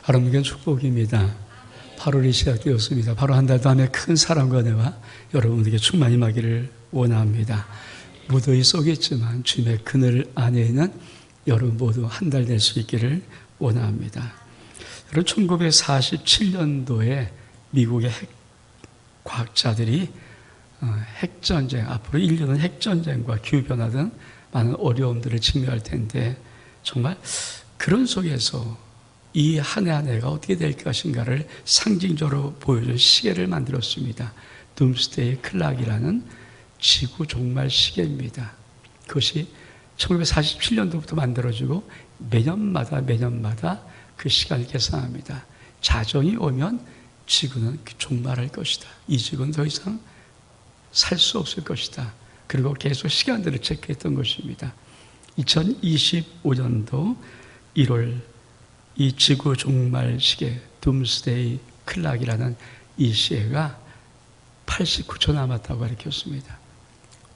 바람에겐 축복입니다. 8월이 시작되었습니다. 바로 한 달 다음에 큰 사랑과 은혜와 여러분에게 충만히 임하기를 원합니다. 무더위 속에 있지만 주님의 그늘 안에 있는 여러분 모두 한 달 될 수 있기를 원합니다. 여러분 1947년도에 미국의 과학자들이 핵전쟁, 앞으로 인류는 핵전쟁과 기후변화 등 많은 어려움들을 직면할 텐데 정말 그런 속에서 이 한 해 한 해가 어떻게 될 것인가를 상징적으로 보여준 시계를 만들었습니다. 둠스데이 클락이라는 지구 종말 시계입니다. 그것이 1947년도부터 만들어지고 매년마다 그 시간을 계산합니다. 자정이 오면 지구는 종말할 것이다. 이 지구는 더 이상 살 수 없을 것이다. 그리고 계속 시간들을 체크했던 것입니다. 2025년도 1월 이 지구 종말 시계 둠스데이 클락이라는 이 시계가 89초 남았다고 가르쳤습니다.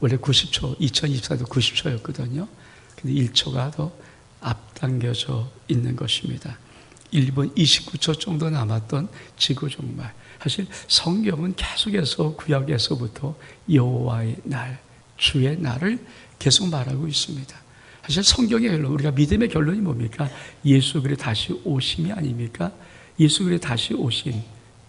원래 90초, 2024도 90초였거든요. 근데 1초가 더 앞당겨져 있는 것입니다. 1분 29초 정도 남았던 지구 종말. 사실 성경은 계속해서 구약에서부터 여호와의 날, 주의 날을 계속 말하고 있습니다. 사실 성경의 결론, 우리가 믿음의 결론이 뭡니까? 예수 그리스도 다시 오심이 아닙니까? 예수 그리스도 다시 오심,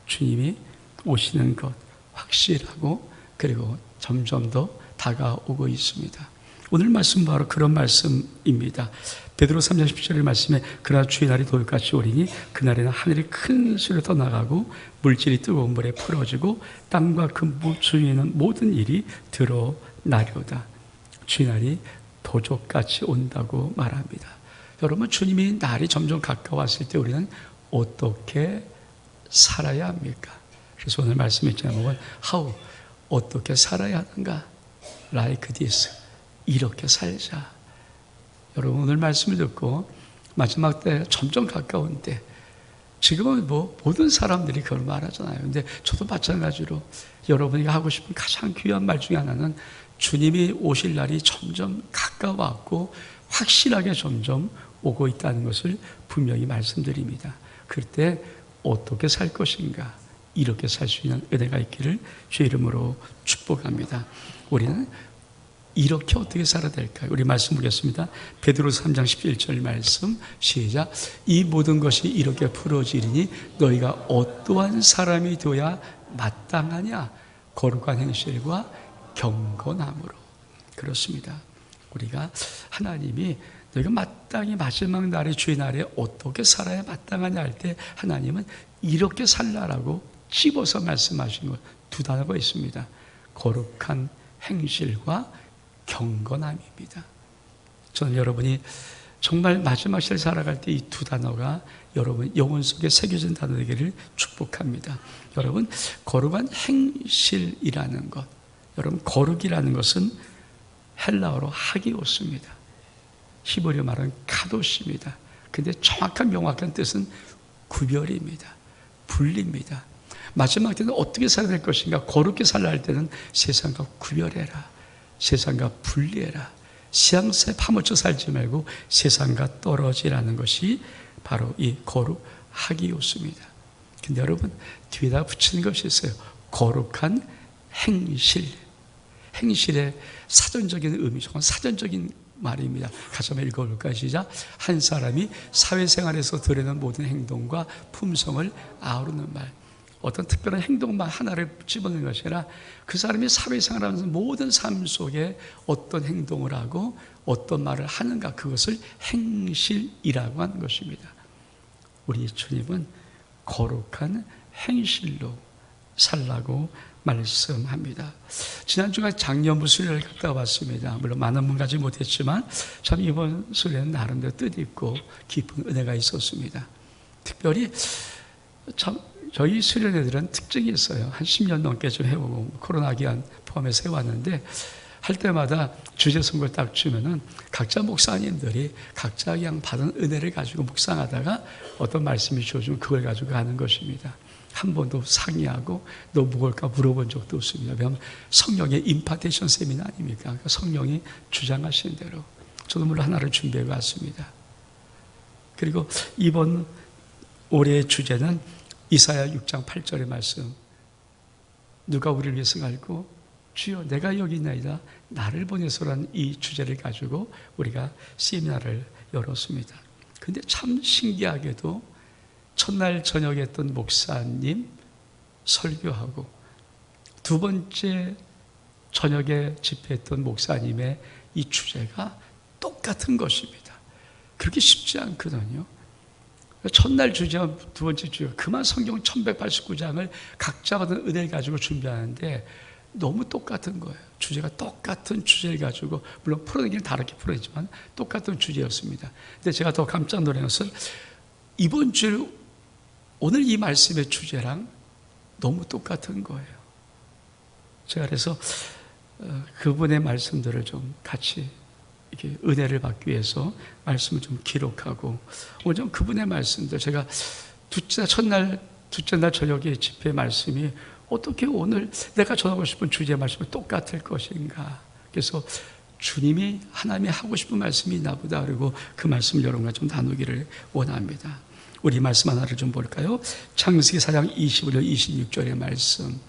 주님이 오시는 것 확실하고 그리고 점점 더 다가오고 있습니다. 오늘 말씀 바로 그런 말씀입니다. 베드로 3장 10절의 말씀에 그러나 주의 날이 돌같이 오리니 그날에는 하늘이 큰 소리로 떠나가고 물질이 뜨거운 물에 풀어지고 땅과 그 주위에 있는 모든 일이 드러나려다. 주의 날이 도적같이 온다고 말합니다. 여러분, 주님이 날이 점점 가까웠을 때 우리는 어떻게 살아야 합니까? 그래서 오늘 말씀의 제목은 How, 어떻게 살아야 하는가? Like this, 이렇게 살자. 여러분, 오늘 말씀을 듣고 마지막 때 점점 가까운 때, 지금은 모든 사람들이 그걸 말하잖아요. 근데 저도 마찬가지로 여러분이 하고 싶은 가장 귀한 말 중에 하나는 주님이 오실 날이 점점 가까워왔고 확실하게 점점 오고 있다는 것을 분명히 말씀드립니다. 그때 어떻게 살 것인가? 이렇게 살 수 있는 은혜가 있기를 주의 이름으로 축복합니다. 우리는 이렇게 어떻게 살아야 될까요? 우리 말씀 보겠습니다. 베드로서 3장 11절 말씀 시작. 이 모든 것이 이렇게 풀어지리니 너희가 어떠한 사람이 되어야 마땅하냐? 거룩한 행실과 경건함으로. 그렇습니다. 우리가 하나님이 너희가 마땅히 마지막 날에 주의 날에 어떻게 살아야 마땅하냐 할 때 하나님은 이렇게 살라라고 집어서 말씀하신 것 두 단어가 있습니다. 거룩한 행실과 경건함입니다. 저는 여러분이 정말 마지막 시대를 살아갈 때 이 두 단어가 여러분 영혼 속에 새겨진 단어 되기를 축복합니다. 여러분, 거룩한 행실이라는 것, 여러분 거룩이라는 것은 헬라어로 하기오스입니다. 히브리어 말은 카도시입니다. 근데 정확한 명확한 뜻은 구별입니다. 분리입니다. 마지막 때는 어떻게 살아야 될 것인가? 거룩히 살라 할 때는 세상과 구별해라. 세상과 분리해라. 세상에 파묻혀 살지 말고 세상과 떨어지라는 것이 바로 이 거룩 하기오스입니다. 근데 여러분, 뒤에다 붙이는 것이 있어요. 거룩한 행실. 행실의 사전적인 의미, 정말 사전적인 말입니다. 같이 한번 읽어볼까요? 시작. 한 사람이 사회생활에서 드러내는 모든 행동과 품성을 아우르는 말. 어떤 특별한 행동만 하나를 집어넣는 것이 아니라 그 사람이 사회생활하면서 모든 삶 속에 어떤 행동을 하고 어떤 말을 하는가, 그것을 행실이라고 하는 것입니다. 우리 주님은 거룩한 행실로 살라고 말씀합니다. 지난주가 장년부 수련을 갔다 왔습니다. 물론 많은 분 가지 못했지만 참 이번 수련은 나름대로 뜻있고 깊은 은혜가 있었습니다. 특별히 참 저희 수련회들은 특징이 있어요. 한 10년 넘게 좀 해오고 코로나 기간 포함해서 해왔는데 할 때마다 주제 선거를 딱 주면은 각자 목사님들이 각자 그냥 받은 은혜를 가지고 묵상하다가 어떤 말씀이 주어지면 그걸 가지고 가는 것입니다. 한 번도 상의하고 너 무엇일까 물어본 적도 없습니다. 왜냐하면 성령의 임파테이션 세미나 아닙니까? 그러니까 성령이 주장하시는 대로 저도 물론 하나를 준비해 왔습니다. 그리고 이번 올해의 주제는 이사야 6장 8절의 말씀. 누가 우리를 위해서 갈고 주여 내가 여기 있나이다 나를 보내소라는 이 주제를 가지고 우리가 세미나를 열었습니다. 근데 참 신기하게도 첫날 저녁에 했던 목사님 설교하고 두 번째 저녁에 집회했던 목사님의 이 주제가 똑같은 것입니다. 그렇게 쉽지 않거든요. 첫날 주제와 두 번째 주제, 그만 성경 1189장을 각자 받은 은혜를 가지고 준비하는데 너무 똑같은 거예요. 주제가 똑같은 주제를 가지고, 물론 풀어내기는 다르게 풀어냈지만 똑같은 주제였습니다. 근데 제가 더 깜짝 놀란 것은 이번 주 오늘 이 말씀의 주제랑 너무 똑같은 거예요. 제가 그래서 그분의 말씀들을 좀 같이 이렇게 은혜를 받기 위해서 말씀을 좀 기록하고, 오늘 좀 그분의 말씀들, 제가 둘째 날 저녁에 집회 말씀이 어떻게 오늘 내가 전하고 싶은 주제 말씀이 똑같을 것인가. 그래서 주님이 하나님이 하고 싶은 말씀이 있나 보다. 그리고 그 말씀을 여러분과 좀 나누기를 원합니다. 우리 말씀 하나를 좀 볼까요? 창세기 4장 25절 26절의 말씀.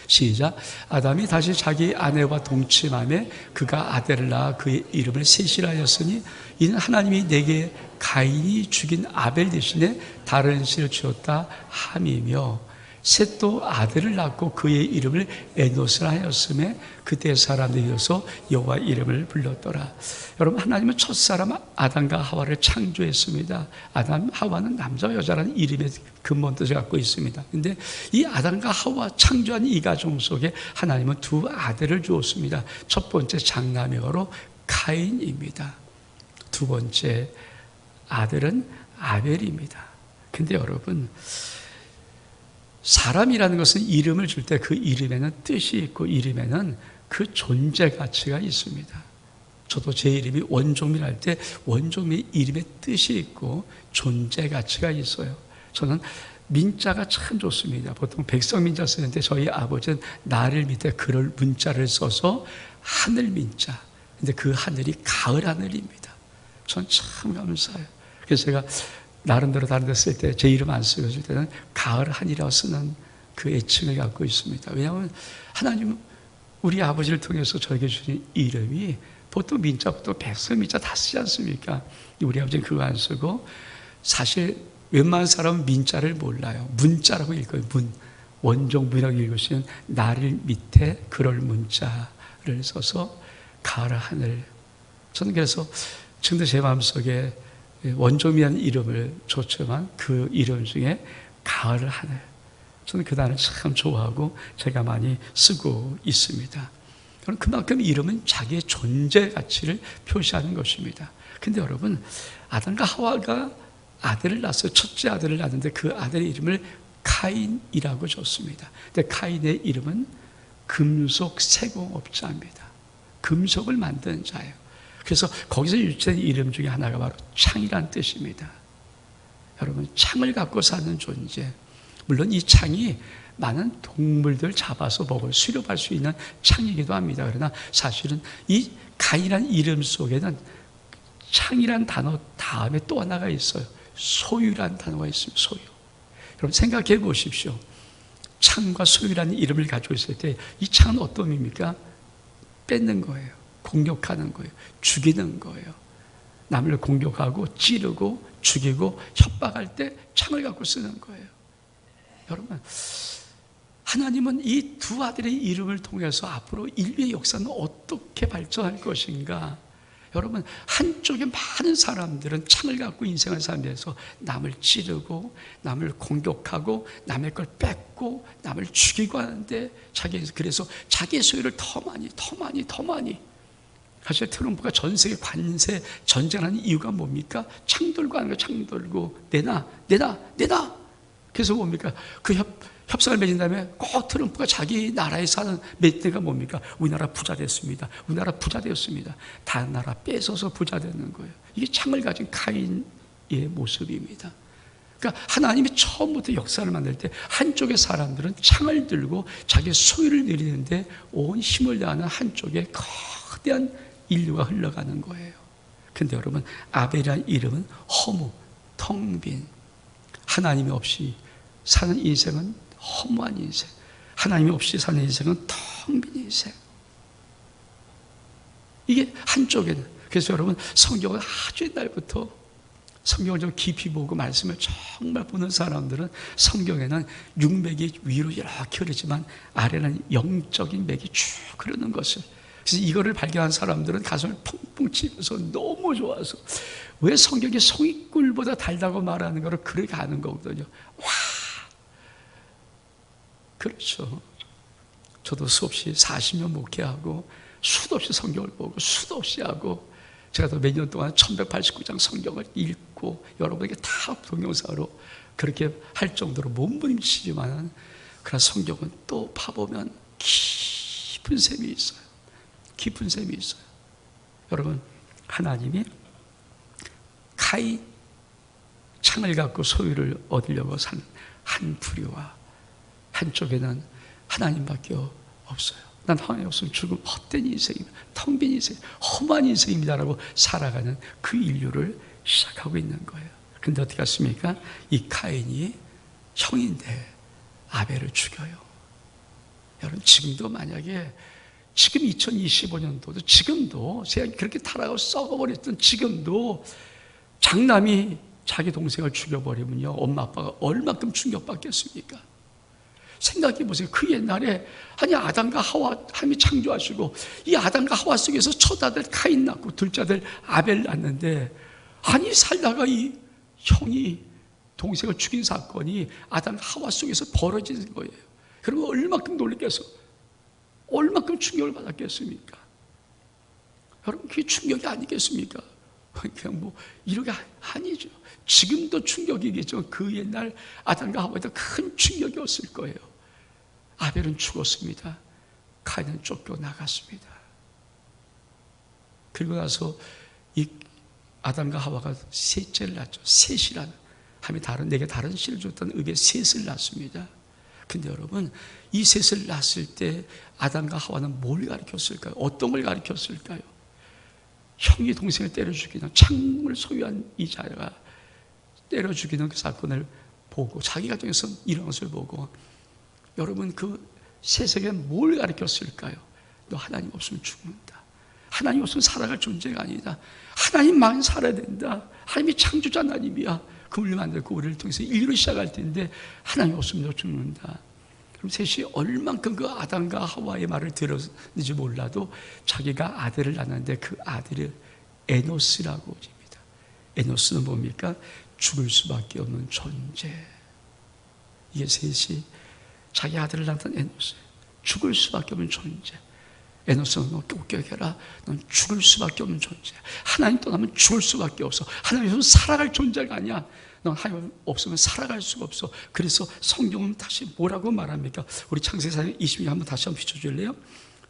시작. 아담이 다시 자기 아내와 동침하며 그가 아들을 낳아 그의 이름을 셋이라 하였으니 이는 하나님이 내게 가인이 죽인 아벨 대신에 다른 씨를 주었다 함이며, 셋도 아들을 낳고 그의 이름을 에노스라 하였으며 그때 사람들이어서 여호와 이름을 불렀더라. 여러분, 하나님은 첫사람 아담과 하와를 창조했습니다. 아담, 하와는 남자, 여자라는 이름의 근본 뜻을 갖고 있습니다. 그런데 이 아담과 하와 창조한 이 가정 속에 하나님은 두 아들을 주었습니다. 첫 번째 장남이어로 가인입니다. 두 번째 아들은 아벨입니다. 근데 여러분, 사람이라는 것은 이름을 줄 때 그 이름에는 뜻이 있고 이름에는 그 존재 가치가 있습니다. 저도 제 이름이 원종민 할 때 원종민 이름에 뜻이 있고 존재 가치가 있어요. 저는 민자가 참 좋습니다. 보통 백성민자 쓰는데 저희 아버지는 나를 밑에 그럴 문자를 써서 하늘 민자. 근데 그 하늘이 가을 하늘입니다. 전 참 감사해요. 그래서 제가 나름대로 다른 데 쓸 때 제 이름 안 쓰고 쓸 때는 가을 한이라고 쓰는 그 애칭을 갖고 있습니다. 왜냐하면 하나님은 우리 아버지를 통해서 저에게 주신 이름이 보통 민자부터 백성 민자 다 쓰지 않습니까? 우리 아버지는 그거 안 쓰고, 사실 웬만한 사람은 민자를 몰라요. 문자라고 읽어요. 문. 원종문이라고 읽으시면 나를 밑에 그럴 문자를 써서 가을 하늘. 저는 그래서 지금도 제 마음속에 원종이라는 이름을 줬지만 그 이름 중에 가을 하늘, 저는 그 단어를 참 좋아하고 제가 많이 쓰고 있습니다. 그만큼 이름은 자기의 존재 가치를 표시하는 것입니다. 근데 여러분, 아담과 하와가 아들을 낳았어요. 첫째 아들을 낳았는데 그 아들의 이름을 가인이라고 줬습니다. 근데 가인의 이름은 금속 세공업자입니다. 금속을 만드는 자예요. 그래서 거기서 유치된 이름 중에 하나가 바로 창이란 뜻입니다. 여러분, 창을 갖고 사는 존재. 물론 이 창이 많은 동물들 잡아서 먹을 수렵할 수 있는 창이기도 합니다. 그러나 사실은 이 가인이라는 이름 속에는 창이란 단어 다음에 또 하나가 있어요. 소유란 단어가 있습니다. 소유. 여러분 생각해 보십시오. 창과 소유라는 이름을 가지고 있을 때 이 창은 어떤 의미입니까? 뺏는 거예요. 공격하는 거예요. 죽이는 거예요. 남을 공격하고 찌르고 죽이고 협박할 때 창을 갖고 쓰는 거예요. 여러분, 하나님은 이 두 아들의 이름을 통해서 앞으로 인류의 역사는 어떻게 발전할 것인가? 여러분, 한쪽에 많은 사람들은 창을 갖고 인생을 살면서 남을 찌르고 남을 공격하고 남의 걸 뺏고 남을 죽이고 하는데, 그래서 자기의 소유를 더 많이 사실 트럼프가 전 세계 관세 전쟁하는 이유가 뭡니까? 창 들고 하는 거예요. 창 들고 내놔. 그래서 뭡니까? 그 협상을 맺은 다음에 꼭 트럼프가 자기 나라에 사는 몇 대가 뭡니까? 우리나라 부자 됐습니다. 우리나라 부자 되었습니다. 다른 나라 뺏어서 부자 되는 거예요. 이게 창을 가진 가인의 모습입니다. 그러니까 하나님이 처음부터 역사를 만들 때 한쪽의 사람들은 창을 들고 자기 소유를 누리는데 온 힘을 다하는 한쪽에 거대한 인류가 흘러가는 거예요. 근데 여러분, 아벨이라는 이름은 허무, 텅 빈. 하나님이 없이 사는 인생은 허무한 인생, 하나님이 없이 사는 인생은 텅 빈 인생. 이게 한쪽에는, 그래서 여러분 성경을 아주 옛날부터 성경을 좀 깊이 보고 말씀을 정말 보는 사람들은 성경에는 육맥이 위로 이렇게 흐르지만 아래는 영적인 맥이 쭉 흐르는 것을, 그래서 이거를 발견한 사람들은 가슴을 펑펑 치면서 너무 좋아서, 왜 성경이 송이꿀보다 달다고 말하는 거를 그렇게 아는 거거든요. 와, 그렇죠. 저도 수없이 40년 목회하고 수도 없이 성경을 보고 수도 없이 하고, 제가 또 몇 년 동안 1189장 성경을 읽고 여러분에게 다 동영상으로 그렇게 할 정도로 몸부림치지만, 그러나 성경은 또 파보면 깊은 셈이 있어요. 깊은 셈이 있어요. 여러분, 하나님이 카인, 창을 갖고 소유를 얻으려고 산 한 부류와 한쪽에는 하나님밖에 없어요. 난 하나님 없으면 죽음, 헛된 인생입니다, 텅 빈 인생, 험한 인생입니다라고 살아가는 그 인류를 시작하고 있는 거예요. 그런데 어떻게 했습니까? 이 카인이 형인데 아벨을 죽여요. 여러분, 지금도 만약에 지금 2025년도도 지금도 제가 그렇게 타락하고 썩어버렸던 지금도 장남이 자기 동생을 죽여버리면요, 엄마 아빠가 얼마큼 충격받겠습니까? 생각해 보세요. 그 옛날에 아니 아담과 하와 하나님이 창조하시고 이 아담과 하와 속에서 첫 아들 카인 낳고 둘째 아들 아벨 낳는데, 아니 살다가 이 형이 동생을 죽인 사건이 아담과 하와 속에서 벌어지는 거예요. 그러면 얼마큼 놀랐겠어? 얼마큼 충격을 받았겠습니까? 여러분, 그게 충격이 아니겠습니까? 그냥 뭐 이렇게 아니죠. 지금도 충격이겠죠. 그 옛날 아담과 하와에도 큰 충격이었을 거예요. 아벨은 죽었습니다. 카인은 쫓겨나갔습니다. 그리고 나서 이 아담과 하와가 셋째를 낳죠. 셋이라는, 하나님이 내게 다른 씨를 줬다는 의미의 셋을 낳습니다. 근데 여러분, 이 셋을 낳았을 때 아담과 하와는 뭘 가르쳤을까요? 어떤 걸 가르쳤을까요? 형이 동생을 때려 죽이는, 창을 소유한 이 자가 때려 죽이는 그 사건을 보고, 자기 가정에서 이런 것을 보고, 여러분 그 셋에게 뭘 가르쳤을까요? 너 하나님 없으면 죽는다. 하나님 없으면 살아갈 존재가 아니다. 하나님만 살아야 된다. 하나님이 창조자 하나님이야. 그물을 만들고 우리를 통해서 인류를 시작할 텐데 하나님 없으면 너 죽는다. 그럼 셋이 얼만큼 그 아담과 하와의 말을 들었는지 몰라도 자기가 아들을 낳았는데 그 아들을 에노스라고 합니다. 에노스는 뭡니까? 죽을 수밖에 없는 존재. 이게 셋이 자기 아들을 낳았던 에노스, 죽을 수밖에 없는 존재. 에노스는 너 껴껴해라. 넌 죽을 수밖에 없는 존재. 하나님 떠나면 죽을 수밖에 없어. 하나님 없으면 살아갈 존재가 아니야. 넌 하나님 없으면 살아갈 수가 없어. 그래서 성경은 다시 뭐라고 말합니까? 우리 창세기 4장 26절 한번 다시 한번 비춰줄래요?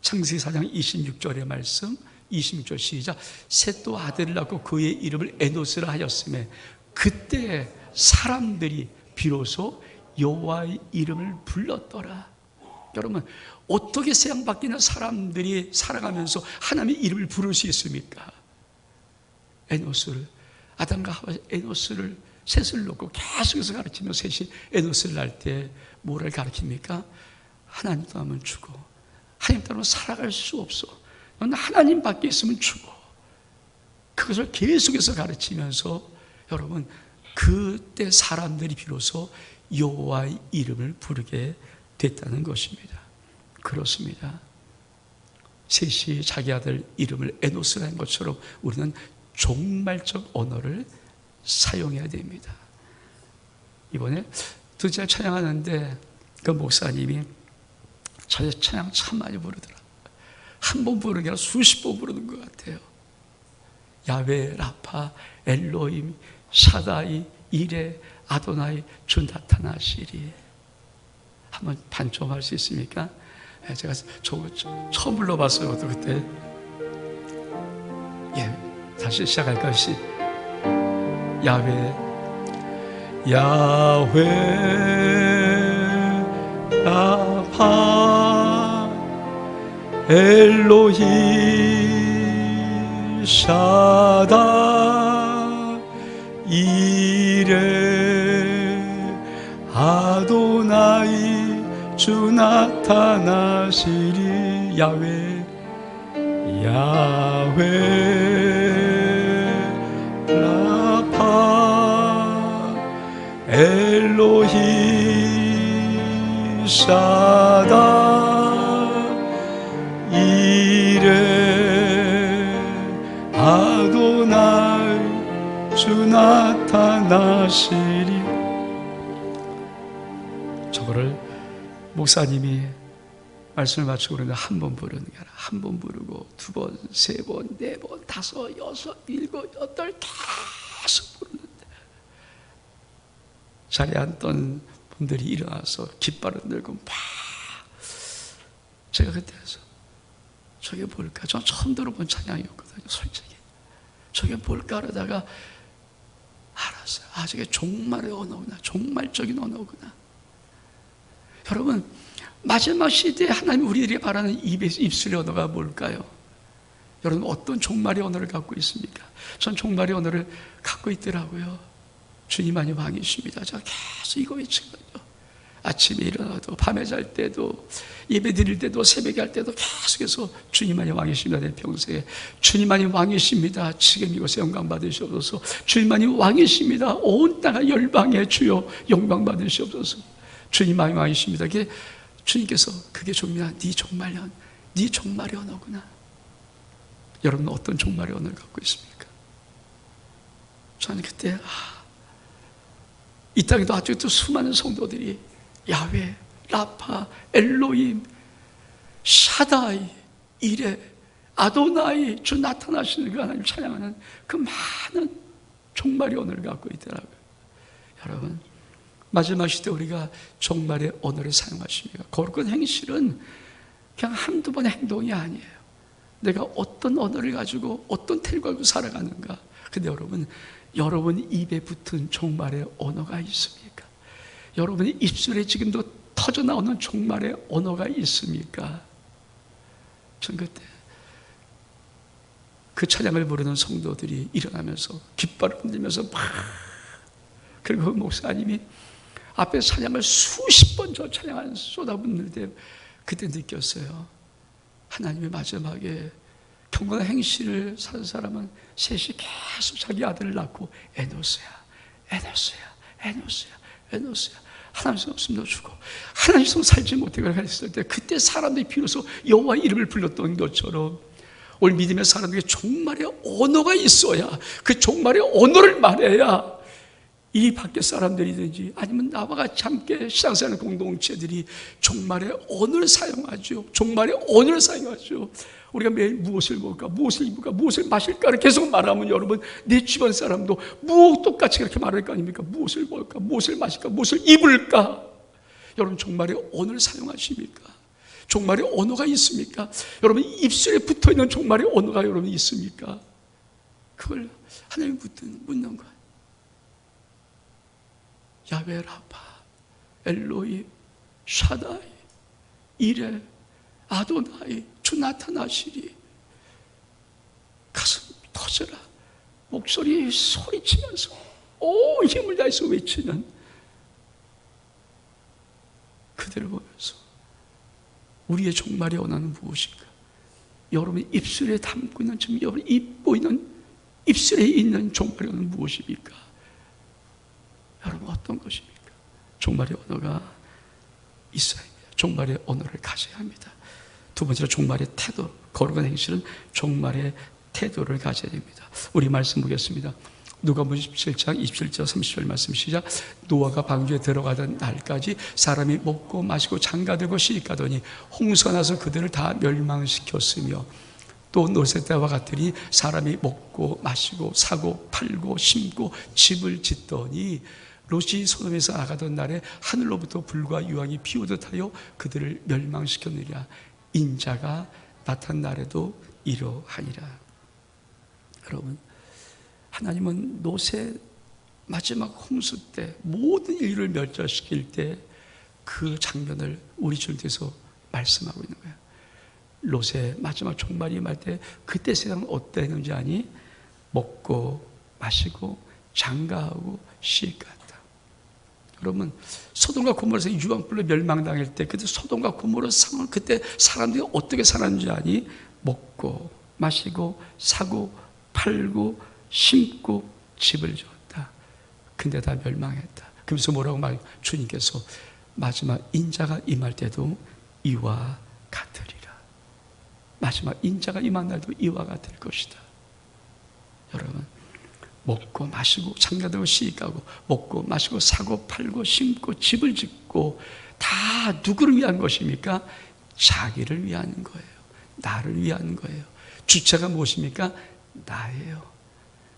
창세기 4장 26절의 말씀, 26절 시작. 셋도 아들을 낳고 그의 이름을 에노스라 하였으며 그때 사람들이 비로소 여호와의 이름을 불렀더라. 여러분, 어떻게 세상 밖에 있는 사람들이 살아가면서 하나님의 이름을 부를 수 있습니까? 에노스를, 아담과 하와 에노스를, 셋을 놓고 계속해서 가르치며 셋이 에노스를 낳을 때 뭐를 가르칩니까? 하나님 떠나면 죽어. 하나님 떠나면 살아갈 수 없어. 넌 하나님 밖에 있으면 죽어. 그것을 계속해서 가르치면서 여러분, 그때 사람들이 비로소 여호와의 이름을 부르게 됐다는 것입니다. 그렇습니다. 셋이 자기 아들 이름을 에노스라 한 것처럼 우리는 종말적 언어를 사용해야 됩니다. 이번에 두째 찬양하는데 그 목사님이 찬양 참 많이 부르더라. 한 번 부르는 게 아니라 수십 번 부르는 것 같아요. 야훼, 라파, 엘로힘, 샤다이, 이레, 아도나이, 주 나타나시리. 한번 반점할 수 있습니까? 제가 저거 처음 불러봤어요. 그때. 다시 시작할 것이 야훼, 야훼, 라파, 엘로힘, 샤다, 이레, 아도나이 주 나타나시리. 야훼 야훼 라파 엘로히 샤다 이레 아도나이 주 나타나시리. 저거를 목사님이 말씀을 마치고 그러는데 한 번 부르는 게 아니라 한 번 부르고 두 번, 세 번, 네 번, 다섯, 여섯, 일곱, 여덟 계속 부르는데 자리에 앉던 분들이 일어나서 깃발을 들고 막 제가 그때서 저게 뭘까? 전 처음 들어본 찬양이었거든요. 솔직히 저게 뭘까 하다가 알았어요. 아, 저게 종말의 언어구나. 종말적인 언어구나. 여러분, 마지막 시대에 하나님 우리들이 바라는 입술의 언어가 뭘까요? 여러분, 어떤 종말의 언어를 갖고 있습니까? 전 종말의 언어를 갖고 있더라고요. 주님만이 왕이십니다. 제가 계속 이거 외치거든요. 아침에 일어나도 밤에 잘 때도 예배 드릴 때도 새벽에 할 때도 계속해서 주님만이 왕이십니다. 내 평생에 주님만이 왕이십니다. 지금 이곳에 영광 받으시옵소서. 주님만이 왕이십니다. 온 땅의 열방의 주여 영광 받으시옵소서. 주님만이 왕이십니다. 그게 주님께서 그게 종이야. 네 종말년, 네 종말의 언어구나. 여러분 어떤 종말의 언어를 갖고 있습니까? 저는 그때 이 땅에도 아직도 수많은 성도들이 야훼, 라파, 엘로힘, 샤다이, 이레, 아도나이 주 나타나시는 그 하나님 찬양하는 그 많은 종말의 언어를 갖고 있더라고요. 여러분 마지막 시대 우리가 종말의 언어를 사용하십니까? 거룩한 행실은 그냥 한두 번의 행동이 아니에요. 내가 어떤 언어를 가지고 어떤 태를 가지고 살아가는가. 근데 여러분 입에 붙은 종말의 언어가 있습니까? 여러분의 입술에 지금도 터져나오는 종말의 언어가 있습니까? 전 그때 그 찬양을 부르는 성도들이 일어나면서 깃발을 흔들면서 막, 그리고 그 목사님이 앞에 찬양을 수십 번 저 찬양을 쏟아붓는 때 그때 느꼈어요. 하나님의 마지막에 경건한 행실을 사는 사람은 셋이 계속 자기 아들을 낳고 에노스야 하나님 성 없으면 주고 하나님 성 살지 못해 그랬을 때 그때 사람들이 비로소 여호와 이름을 불렀던 것처럼 오늘 믿음의 사람들에게 종말의 언어가 있어야 그 종말의 언어를 말해야 이 밖에 사람들이든지 아니면 나와 같이 함께 신앙생활 공동체들이 종말의 언어를 사용하죠. 종말의 언어를 사용하죠. 우리가 매일 무엇을 먹을까, 무엇을 입을까, 무엇을 마실까를 계속 말하면 여러분 내 주변 사람도 무엇 똑같이 그렇게 말할 거 아닙니까? 무엇을 먹을까, 무엇을 마실까, 무엇을 입을까. 여러분 종말의 언어를 사용하십니까? 종말의 언어가 있습니까? 여러분 입술에 붙어있는 종말의 언어가 여러분 있습니까? 그걸 하나님 묻는 거예요. 야훼, 라파, 엘로히, 샤다이, 이레, 아도나이 주 나타나시리. 가슴 터져라. 목소리 소리치면서 온 힘을 다해서 외치는 그들을 보면서 우리의 종말의 언어는 무엇인가? 여러분의 입술에 담고 있는 지금 여러분 입 보이는 입술에 있는 종말의 언어는 무엇입니까? 여러분 어떤 것입니까? 종말의 언어가 있어야 합니다. 종말의 언어를 가져야 합니다. 두 번째로 종말의 태도, 거룩한 행실은 종말의 태도를 가져야 됩니다. 우리 말씀 보겠습니다. 누가복음 17장 27절 30절 말씀 시작. 노아가 방주에 들어가던 날까지 사람이 먹고 마시고 장가들고 시집가더니 홍수가 나서 그들을 다 멸망시켰으며 또 노세 때와 같으니 사람이 먹고 마시고 사고 팔고 심고 집을 짓더니 롯이 소돔에서 나가던 날에 하늘로부터 불과 유황이 비오듯 하여 그들을 멸망시켰느니라. 인자가 나타난 날에도 이러하니라. 여러분 하나님은 노세 마지막 홍수 때 모든 인류를 멸절시킬 때 그 장면을 우리 주님께서 말씀하고 있는 거예요. 롯의 마지막 종말이 말 때 그때 세상은 어땠는지 아니? 먹고 마시고 장가하고 시집갔다. 여러분, 소돔과 고모라에서 유황불로 멸망당할 때 그때 소돔과 고모라 상황, 그때 사람들이 어떻게 살았는지 아니? 먹고 마시고 사고 팔고 심고 집을 지었다. 근데 다 멸망했다. 그래서 뭐라고 말해요? 주님께서 마지막 인자가 임할 때도 이와 같으리라. 마지막 인자가 임한 날도 이와 같을 것이다. 여러분, 먹고 마시고 장가들고 시집가고 먹고 마시고 사고 팔고 심고 집을 짓고 다 누구를 위한 것입니까? 자기를 위한 거예요. 나를 위한 거예요. 주체가 무엇입니까? 나예요.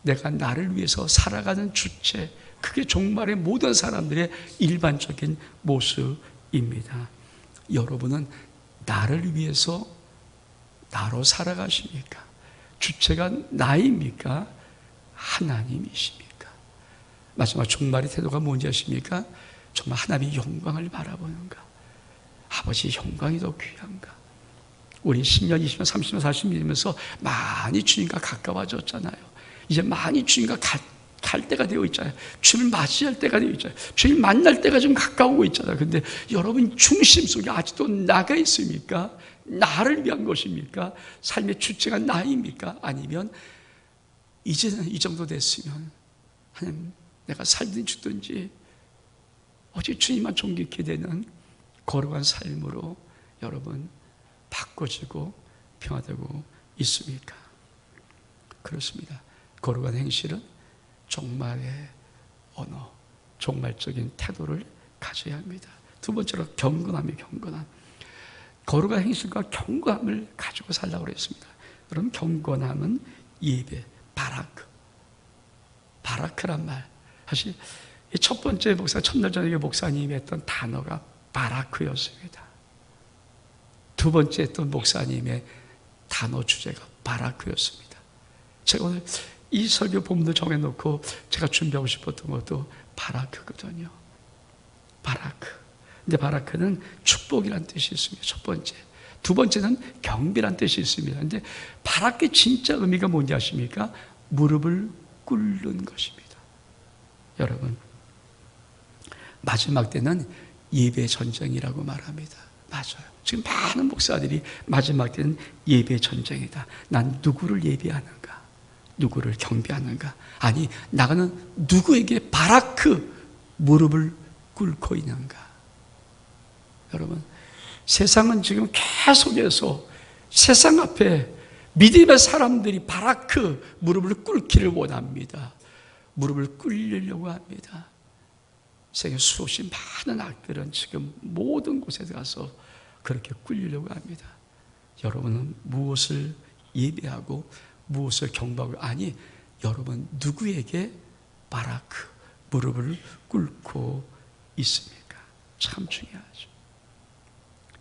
내가 나를 위해서 살아가는 주체, 그게 종말의 모든 사람들의 일반적인 모습입니다. 여러분은 나를 위해서 나로 살아가십니까? 주체가 나입니까? 하나님이십니까? 마지막 종말의 태도가 뭔지 아십니까? 정말 하나님의 영광을 바라보는가? 아버지 영광이 더 귀한가? 우리 10년, 20년, 30년, 40년 믿으면서 많이 주님과 가까워졌잖아요. 이제 많이 주님과 갈 때가 되어 있잖아요. 주님을 맞이할 때가 되어 있잖아요. 주님 만날 때가 좀 가까우고 있잖아요. 근데 여러분 중심 속에 아직도 나가 있습니까? 나를 위한 것입니까? 삶의 주체가 나입니까? 아니면 이제는 이 정도 됐으면 하나님, 내가 살든 죽든지 오직 주님만 존귀케 되는 거룩한 삶으로 여러분 바꿔지고 평화되고 있습니까? 그렇습니다. 거룩한 행실은 종말의 언어, 종말적인 태도를 가져야 합니다. 두 번째로 경건함이에요. 경건함. 거룩한 행실과 경건함을 가지고 살라고 그랬습니다. 그럼 경건함은 예배, 바라크란 말. 사실 첫 번째 목사, 첫날 저녁에 목사님이 했던 단어가 바라크였습니다. 두 번째 했던 목사님의 단어 주제가 바라크였습니다. 제가 오늘 이 설교 본문을 정해놓고 제가 준비하고 싶었던 것도 바라크거든요. 바라크. 근데 바라크는 축복이란 뜻이 있습니다. 첫 번째. 두 번째는 경배란 뜻이 있습니다. 근데 바라크의 진짜 의미가 뭔지 아십니까? 무릎을 꿇는 것입니다. 여러분, 마지막 때는 예배 전쟁이라고 말합니다. 맞아요. 지금 많은 목사들이 마지막 때는 예배 전쟁이다. 난 누구를 예배하는가? 누구를 경배하는가? 아니, 나는 누구에게 바라크 무릎을 꿇고 있는가? 여러분, 세상은 지금 계속해서 세상 앞에 믿음의 사람들이 바라크 무릎을 꿇기를 원합니다. 무릎을 꿇으려고 합니다. 세계 수없이 많은 악들은 지금 모든 곳에 가서 그렇게 꿇으려고 합니다. 여러분은 무엇을 예배하고 무엇을 경배하고, 아니, 여러분 누구에게 바라크 무릎을 꿇고 있습니까? 참 중요하죠.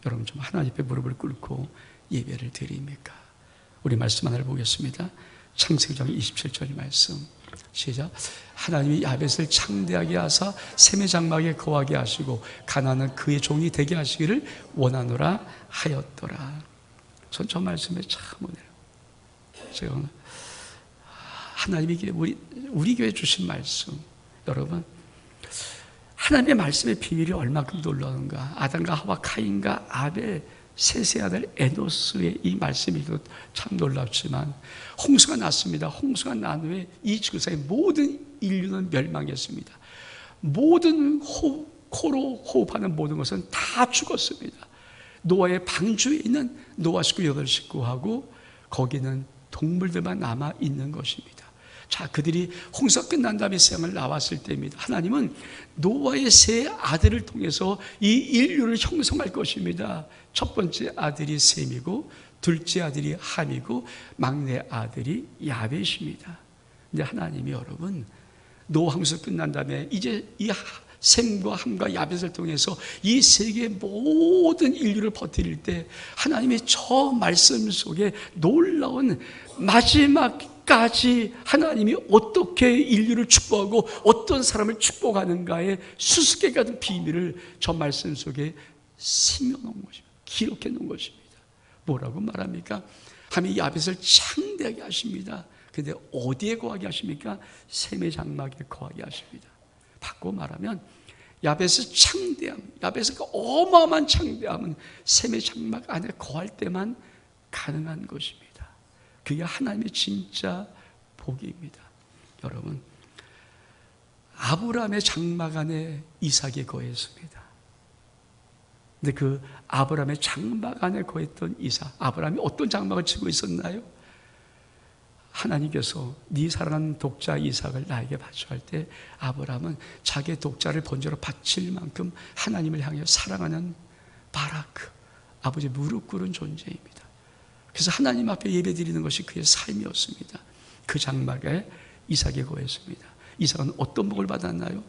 여러분 좀 하나님 앞에 무릎을 꿇고 예배를 드립니까? 우리 말씀 하나를 보겠습니다. 창세기장 27절 말씀 시작. 하나님이 야벳을 창대하게 하사 셈의 장막에 거하게 하시고 가나안은 그의 종이 되게 하시기를 원하노라 하였더라. 전 저 말씀에 참 은혜요. 제가 오늘 하나님이 우리 교회 주신 말씀, 여러분 하나님의 말씀의 비밀이 얼마큼 놀라운가. 아담과 하와, 카인과 아벨, 셋의 아들 에노스의 이 말씀이 참 놀랍지만 홍수가 났습니다. 홍수가 난 후에 이 지구상의 모든 인류는 멸망했습니다. 모든 코로 호흡하는 모든 것은 다 죽었습니다. 노아의 방주에 있는 노아 식구 8식구하고 거기는 동물들만 남아 있는 것입니다. 자, 그들이 홍수가 끝난 다음에 세상을 나왔을 때입니다. 하나님은 노아의 세 아들을 통해서 이 인류를 형성할 것입니다. 첫 번째 아들이 셈이고, 둘째 아들이 함이고, 막내 아들이 야벳입니다. 근데 하나님이 여러분, 노아 홍수 끝난 다음에 이제 이 셈과 함과 야벳을 통해서 이 세계의 모든 인류를 버티릴 때 하나님의 저 말씀 속에 놀라운 마지막까지 하나님이 어떻게 인류를 축복하고 어떤 사람을 축복하는가의 수수께끼 같은 비밀을 저 말씀 속에 심어놓은 것입니다. 기록해 놓은 것입니다. 뭐라고 말합니까? 하나님이 야벳을 창대하게 하십니다. 근데 어디에 거하게 하십니까? 셈의 장막에 거하게 하십니다. 바꿔 말하면 야벳의 창대함, 야벳의 그 어마어마한 창대함은 셈의 장막 안에 거할 때만 가능한 것입니다. 그게 하나님의 진짜 복입니다. 여러분, 아브라함의 장막 안에 이삭이 거했습니다. 근데 그 아브라함의 장막 안에 거했던 이삭, 아브라함이 어떤 장막을 치고 있었나요? 하나님께서 네 사랑하는 독자 이삭을 나에게 바쳐 할 때 아브라함은 자기의 독자를 번제로 바칠 만큼 하나님을 향해 사랑하는 바라크, 아버지 무릎 꿇은 존재입니다. 그래서 하나님 앞에 예배 드리는 것이 그의 삶이었습니다. 그 장막에 이삭이 거했습니다. 이삭은 어떤 복을 받았나요?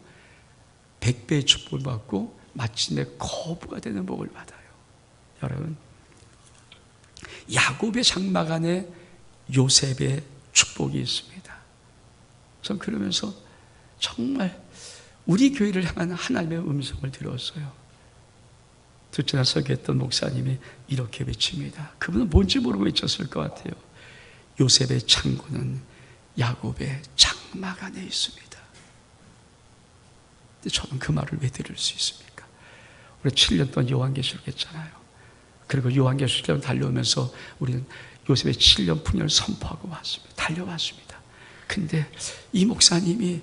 100배의 축복을 받고 마침내 거부가 되는 복을 받아요. 여러분, 야곱의 장막 안에 요셉의 축복이 있습니다. 전 그러면서 정말 우리 교회를 향한 하나님의 음성을 들었어요. 둘째 날 설교했던 목사님이 이렇게 외칩니다. 그분은 뭔지 모르고 외쳤을 것 같아요. 요셉의 창고는 야곱의 장막 안에 있습니다. 근데 저는 그 말을 왜 들을 수 있습니까? 우리 7년 동안 요한계시록 했잖아요. 그리고 요한계시록 달려오면서 우리는 요셉의 7년 풍년을 선포하고 왔습니다. 달려왔습니다. 근데 이 목사님이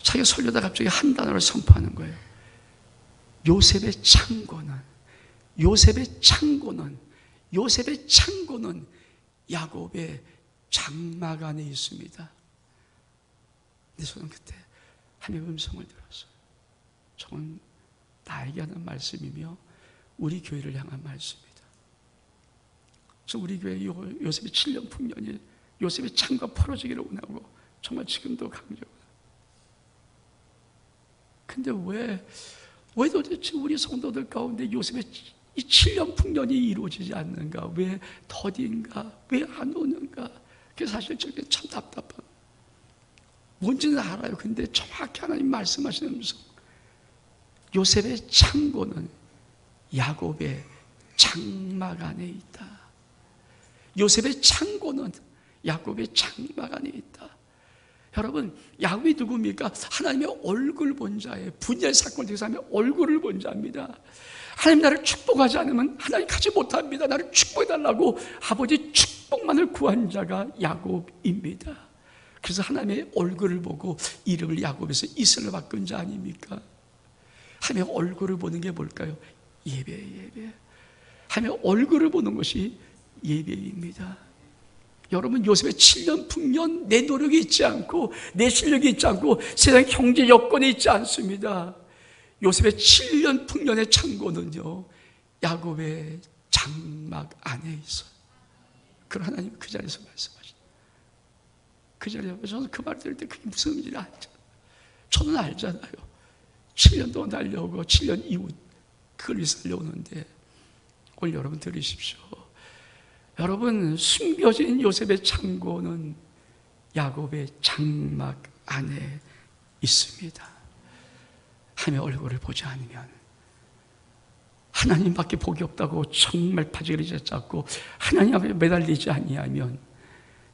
자기가 설교다 갑자기 한 단어를 선포하는 거예요. 요셉의 창고는 야곱의 장막 안에 있습니다. 근데 저는 그때 하나님의 음성을 들었어요. 저는 나에게 하는 말씀이며 우리 교회를 향한 말씀입니다. 그래서 우리 교회 요셉의 7년 풍년이 요셉의 창고가 풀어지기를 원하고 정말 지금도 강조합니다. 근데 왜 도대체 우리 성도들 가운데 요셉의 이 7년 풍년이 이루어지지 않는가? 왜 더딘가? 왜 안 오는가? 그게 사실 저게 참 답답한. 뭔지는 알아요. 근데 정확히 하나님 말씀하시는 음성. 요셉의 창고는 야곱의 장막 안에 있다. 요셉의 창고는 야곱의 장막 안에 있다. 여러분, 야곱이 누굽니까? 하나님의 얼굴 본 자예요. 분열 사건을 통해서 하나님의 얼굴을 본 자입니다. 하나님 나를 축복하지 않으면 하나님 가지 못합니다. 나를 축복해달라고 아버지 축복만을 구한 자가 야곱입니다. 그래서 하나님의 얼굴을 보고 이름을 야곱에서 이스라엘로 바꾼 자 아닙니까? 하나님의 얼굴을 보는 게 뭘까요? 예배. 하나님의 얼굴을 보는 것이 예배입니다. 여러분, 요셉의 7년 풍년, 내 노력이 있지 않고 내 실력이 있지 않고 세상 경제 여건이 있지 않습니다. 요셉의 7년 풍년의 창고는요, 야곱의 장막 안에 있어요. 그럼 하나님 그 자리에서 말씀하시죠. 그 자리에서 저는 그 말 들을 때 그게 무슨 의미인지 알죠. 저는 알잖아요. 7년 동안 달려오고 7년 이후 그걸 위해서 달려오는데 오늘 여러분 들으십시오. 여러분, 숨겨진 요셉의 창고는 야곱의 장막 안에 있습니다. 하나님의 얼굴을 보지 않으면 하나님밖에 복이 없다고 정말 바지를 잡고 하나님 앞에 매달리지 아니하면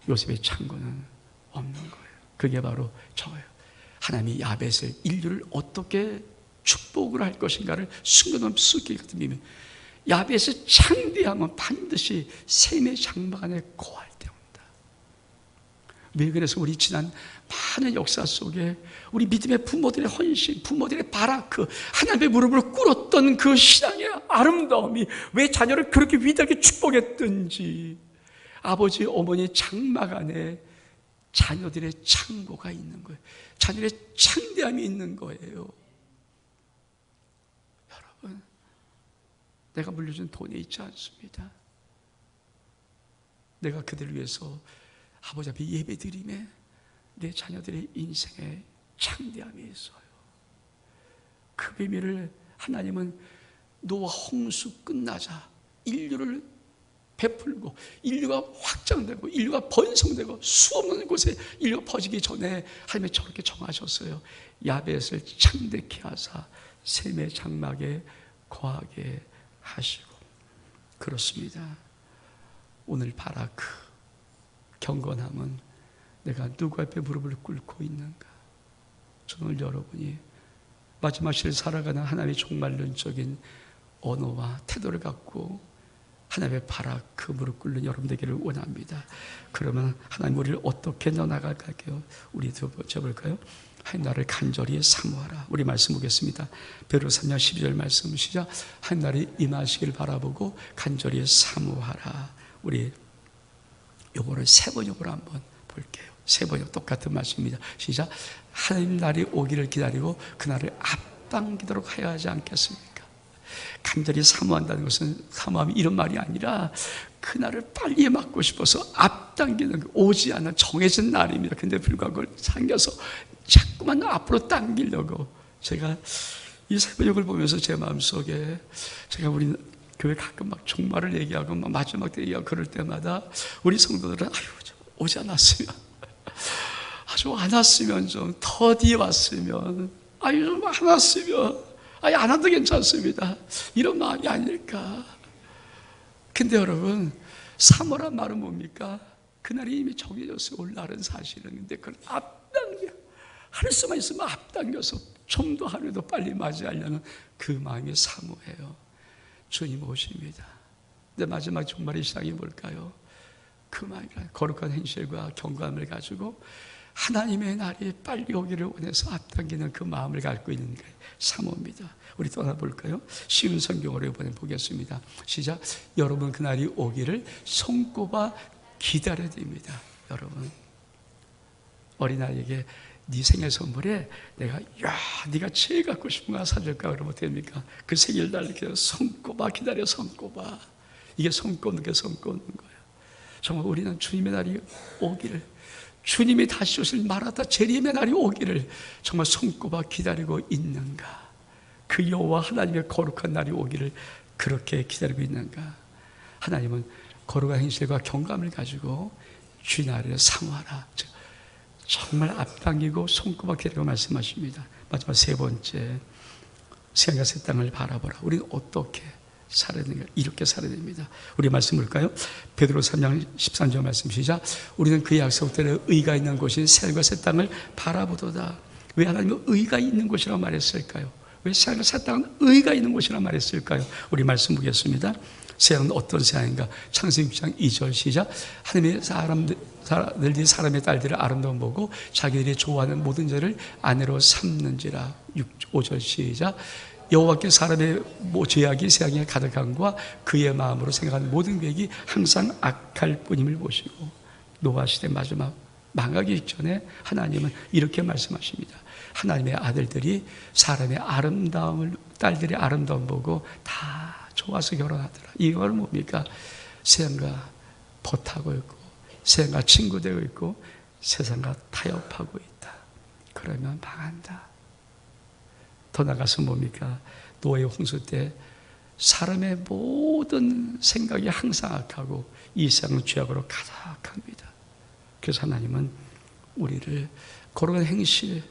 요셉의 창고는 없는 거예요. 그게 바로 저예요. 하나님이 야벳을, 인류를 어떻게 축복을 할 것인가를 숨겨놓은 숫길 같은 비밀. 야벳의 창대함은 반드시 셈의 장막 안에 거할 때 온다. 왜 그래서 우리 지난 많은 역사 속에 우리 믿음의 부모들의 헌신, 부모들의 바라크, 하나님의 무릎을 꿇었던 그 신앙의 아름다움이 왜 자녀를 그렇게 위대하게 축복했든지 아버지, 어머니의 장막 안에 자녀들의 창고가 있는 거예요. 자녀들의 창대함이 있는 거예요. 여러분, 내가 물려준 돈에 있지 않습니다. 내가 그들을 위해서 아버지 앞에 예배드림에 내 자녀들의 인생에 창대함이 있어요. 그 비밀을 하나님은 노아 홍수 끝나자 인류를 베풀고 인류가 확장되고 인류가 번성되고 수없는 곳에 인류가 퍼지기 전에 하나님이 저렇게 정하셨어요. 야벳을 창대케 하사 셈의 장막에 거하게 하시고. 그렇습니다. 오늘 바라크 경건함은 내가 누구 앞에 무릎을 꿇고 있는가? 저는 여러분이 마지막 시를 살아가는 하나님의 종말론적인 언어와 태도를 갖고 하나님의 바라 그 무릎 꿇는 여러분 되기를 원합니다. 그러면 하나님 우리를 어떻게 넣어나갈까요? 우리 적을까요? 하나님 나를 간절히 사모하라. 우리 말씀 보겠습니다. 베드로서 3장 12절 말씀 시작. 하나님 나를 임하시길 바라보고 간절히 사모하라. 우리 요거를 세 번역으로 한번 볼게요. 세 번역 똑같은 말씀입니다. 시작. 하나님 날이 오기를 기다리고 그날을 앞당기도록 하여야 하지 않겠습니까? 간절히 사모한다는 것은 사모함이 이런 말이 아니라 그날을 빨리 맞고 싶어서 앞당기는 오지 않은 정해진 날입니다. 근데 불구하고 그걸 당겨서 자꾸만 앞으로 당기려고 제가 이 새벽을 보면서 제 마음속에 제가 우리 교회 가끔 막 종말을 얘기하고 막 마지막 때 얘기하고 그럴 때마다 우리 성도들은 아유 오지 않았으면 아주 안 왔으면 좀 더 뒤에 왔으면 아유 좀 안 왔으면 아니 안 와도 괜찮습니다. 이런 마음이 아닐까. 근데 여러분 사모란 말은 뭡니까? 그날이 이미 정해졌어요. 올날은 사실은. 근데 그걸 앞당겨 할 수만 있으면 앞당겨서 좀 더 하루도 빨리 맞이하려는 그 마음이 사모해요. 주님 오십니다. 근데 마지막 종말의 시작이 뭘까요? 그 마음이란 거룩한 행실과 경감을 가지고 하나님의 날이 빨리 오기를 원해서 앞당기는 그 마음을 갖고 있는 게 사모입니다. 우리 떠나볼까요? 쉬운 성경으로 이번에 보겠습니다. 시작. 여러분 그날이 오기를 손꼽아 기다려야 됩니다. 여러분 어린아이에게 네 생일 선물에 내가 네가 제일 갖고 싶은 거 사줄까? 그러면 어떻게 됩니까? 그 생일 날 이렇게 손꼽아 기다려. 손꼽아. 이게 손꼽는 게 손꼽는 거예요. 정말 우리는 주님의 날이 오기를 주님이 다시 오실 마라다 재림의 날이 오기를 정말 손꼽아 기다리고 있는가? 그 여호와 하나님의 거룩한 날이 오기를 그렇게 기다리고 있는가? 하나님은 거룩한 행실과 경감을 가지고 주의 날을 사모하라. 정말 앞당기고 손꼽아 기다리고 말씀하십니다. 마지막 세 번째, 세상과 새 땅을 바라보라. 우리는 어떻게 살아야 되는가? 이렇게 살아야 됩니다. 우리 말씀 볼까요? 베드로서 3장 13절 말씀 시작. 우리는 그 약속대로 의가 있는 곳인 새하늘과 새 땅을 바라보도다. 왜 하나님은 의가 있는 곳이라고 말했을까요? 왜 새하늘과 새 땅은 의가 있는 곳이라고 말했을까요? 우리 말씀 보겠습니다. 새하늘은 어떤 새하늘인가? 창세기 6장 2절 시작. 하나님의 사람들이 사람의 딸들을 아름다움 보고 자기들이 좋아하는 모든 죄를 아내로 삼는지라. 5절 시작. 여호와께 사람의 죄악이 세상에 가득함과 그의 마음으로 생각하는 모든 계획이 항상 악할 뿐임을 보시고 노아 시대 마지막 망하기 전에 하나님은 이렇게 말씀하십니다. 하나님의 아들들이 사람의 딸들의 아름다움 보고 다 좋아서 결혼하더라. 이건 뭡니까? 세상과 버타고 있고 세상과 친구되고 있고 세상과 타협하고 있다. 그러면 망한다. 더 나가서 뭡니까? 노아의 홍수 때 사람의 모든 생각이 항상 악하고 이 세상은 죄악으로 가득합니다. 그래서 하나님은 우리를 거룩한 행실,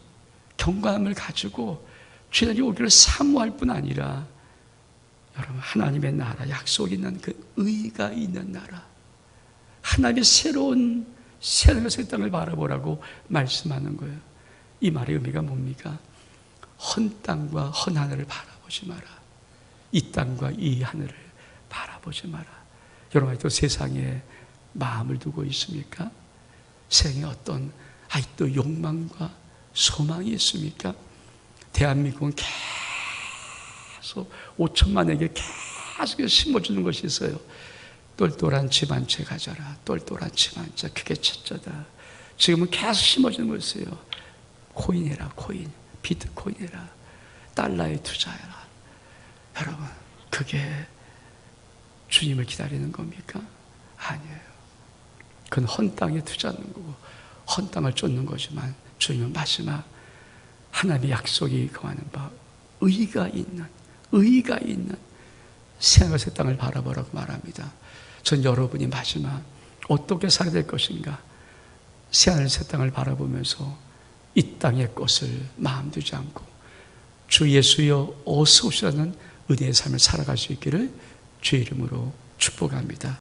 경감을 가지고 주님이 오기를 사모할 뿐 아니라 여러분 하나님의 나라, 약속 있는 그 의가 있는 나라, 하나님의 새로운 새하늘과 새 땅을 바라보라고 말씀하는 거예요. 이 말의 의미가 뭡니까? 헌 땅과 헌 하늘을 바라보지 마라. 이 땅과 이 하늘을 바라보지 마라. 여러분 아직도 세상에 마음을 두고 있습니까? 세상에 어떤 아직도 욕망과 소망이 있습니까? 대한민국은 계속 5천만에게 계속 심어주는 것이 있어요. 똘똘한 집 한 채 가져라. 똘똘한 집 한 채. 그게 첫째다. 지금은 계속 심어주는 것이에요. 코인해라. 코인. 비트코인해라. 달러에 투자해라. 여러분 그게 주님을 기다리는 겁니까? 아니에요. 그건 헌 땅에 투자하는 거고 헌 땅을 쫓는 거지만 주님은 마지막 하나님의 약속이 거하는 바 의가 있는 새하늘과 새 땅을 바라보라고 말합니다. 전 여러분이 마지막 어떻게 살아야 될 것인가? 새하늘 새 땅을 바라보면서 이 땅의 것을 마음 두지 않고 주 예수여 어서 오시라는 은혜의 삶을 살아갈 수 있기를 주의 이름으로 축복합니다.